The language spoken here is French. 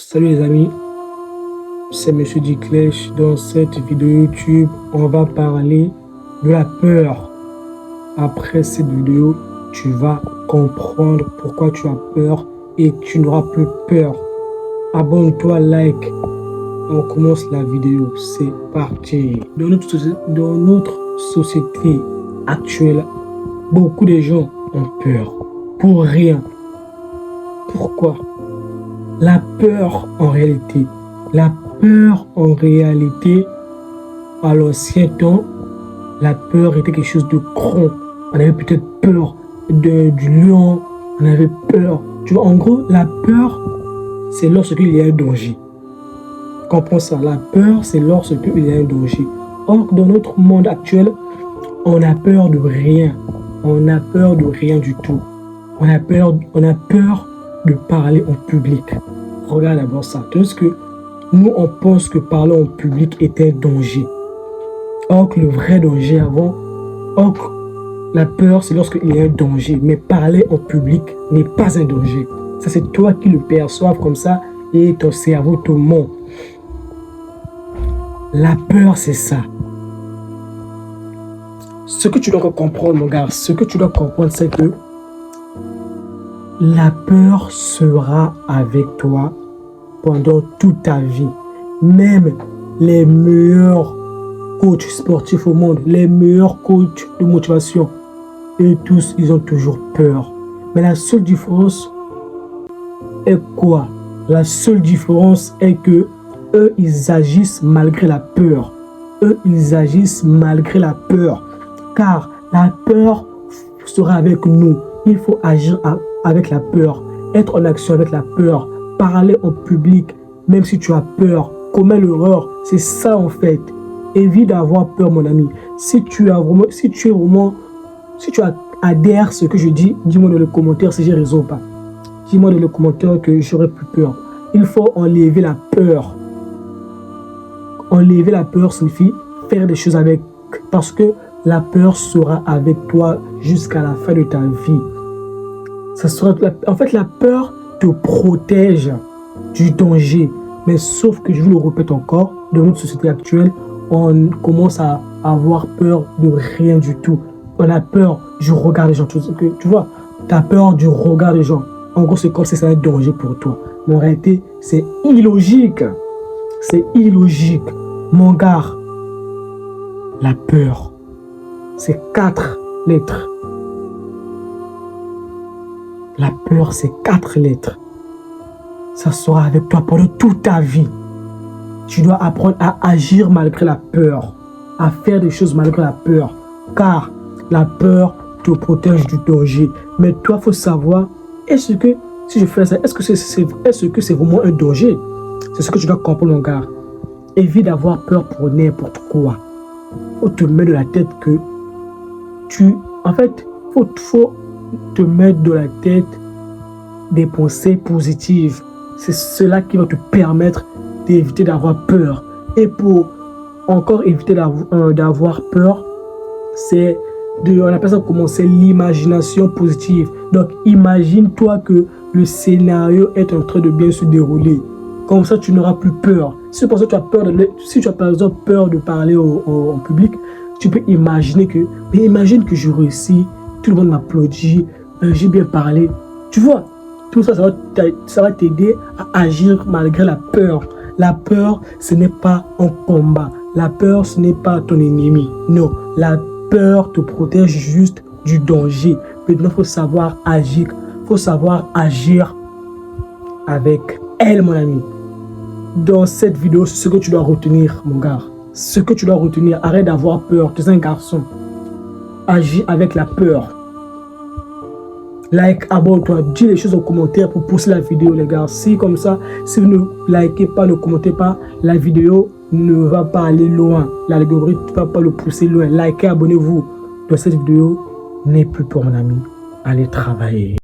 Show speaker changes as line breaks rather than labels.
Salut les amis, c'est Monsieur Diclèche. Dans cette vidéo YouTube, on va parler de la peur. Après cette vidéo, tu vas comprendre pourquoi tu as peur et tu n'auras plus peur. Abonne-toi, like. On commence la vidéo, c'est parti. Dans notre société actuelle, beaucoup de gens ont peur. Pour rien. Pourquoi? La peur en réalité, à l'ancien temps, la peur était quelque chose de grand. On avait peut-être peur du lion, on avait peur. Tu vois, en gros, la peur, c'est lorsqu'il y a un danger. Comprends ça, la peur, c'est lorsqu'il y a un danger. Or, dans notre monde actuel, on a peur de rien. On n'a peur de rien du tout. On a peur de parler en public. Regarde d'abord ça. Parce que nous, on pense que parler en public est un danger. Or que le vrai danger avant, la peur, c'est lorsqu'il y a un danger. Mais parler en public n'est pas un danger. Ça, c'est toi qui le perçois comme ça et ton cerveau te ment. La peur, c'est ça. Ce que tu dois comprendre, mon gars, c'est que la peur sera avec toi pendant toute ta vie. Même les meilleurs coachs sportifs au monde, les meilleurs coachs de motivation, eux tous, ils ont toujours peur. Mais la seule différence est quoi? La seule différence est que eux, ils agissent malgré la peur. Car la peur sera avec nous. Il faut agir avec la peur, être en action avec la peur, parler en public, même si tu as peur, commets l'erreur. C'est ça en fait. Évite d'avoir peur, mon ami. Si tu adhères à ce que je dis, dis-moi dans les commentaires si j'ai raison ou pas. Dis-moi dans les commentaires que j'aurai plus peur. Il faut enlever la peur. Enlever la peur signifie faire des choses avec, parce que la peur sera avec toi jusqu'à la fin de ta vie. En fait, la peur te protège du danger. Mais sauf que, je vous le répète encore, dans notre société actuelle, on commence à avoir peur de rien du tout. On a peur du regard des gens. Tu vois, tu as peur du regard des gens. En gros, c'est comme si c'était un danger pour toi. Mais en réalité, c'est illogique. C'est illogique. Mon gars, la peur, c'est 4 lettres. La peur, c'est 4 lettres. Ça sera avec toi pendant toute ta vie. Tu dois apprendre à agir malgré la peur, à faire des choses malgré la peur, car la peur te protège du danger. Mais toi, il faut savoir, est-ce que si je fais ça, est-ce que c'est vraiment un danger? C'est ce que tu dois comprendre, mon gars. Évite d'avoir peur pour n'importe quoi. Faut te mettre dans la tête que faut te mettre dans la tête des pensées positives. C'est cela qui va te permettre d'éviter d'avoir peur. Et pour encore éviter d'avoir peur, on appelle ça comment? C'est l'imagination positive. Donc imagine-toi que le scénario est en train de bien se dérouler. Comme ça, tu n'auras plus peur. Si tu as par exemple peur de parler en public, tu peux imaginer que je réussis, tout le monde m'applaudit, j'ai bien parlé. Tu vois, tout ça, ça va t'aider à agir malgré la peur. La peur, ce n'est pas un combat. La peur, ce n'est pas ton ennemi. Non, la peur te protège juste du danger. Maintenant, il faut savoir agir. Il faut savoir agir avec elle, mon ami. Dans cette vidéo, c'est ce que tu dois retenir, mon gars. Ce que tu dois retenir, arrête d'avoir peur. Tu es un garçon. Agis avec la peur. Like, abonne-toi, dis les choses en commentaire pour pousser la vidéo, les gars. Si comme ça, si vous ne likez pas, ne commentez pas, la vidéo ne va pas aller loin. L'algorithme ne va pas le pousser loin. Likez, abonnez-vous. Dans cette vidéo, n'aie plus peur, mon ami. Allez travailler.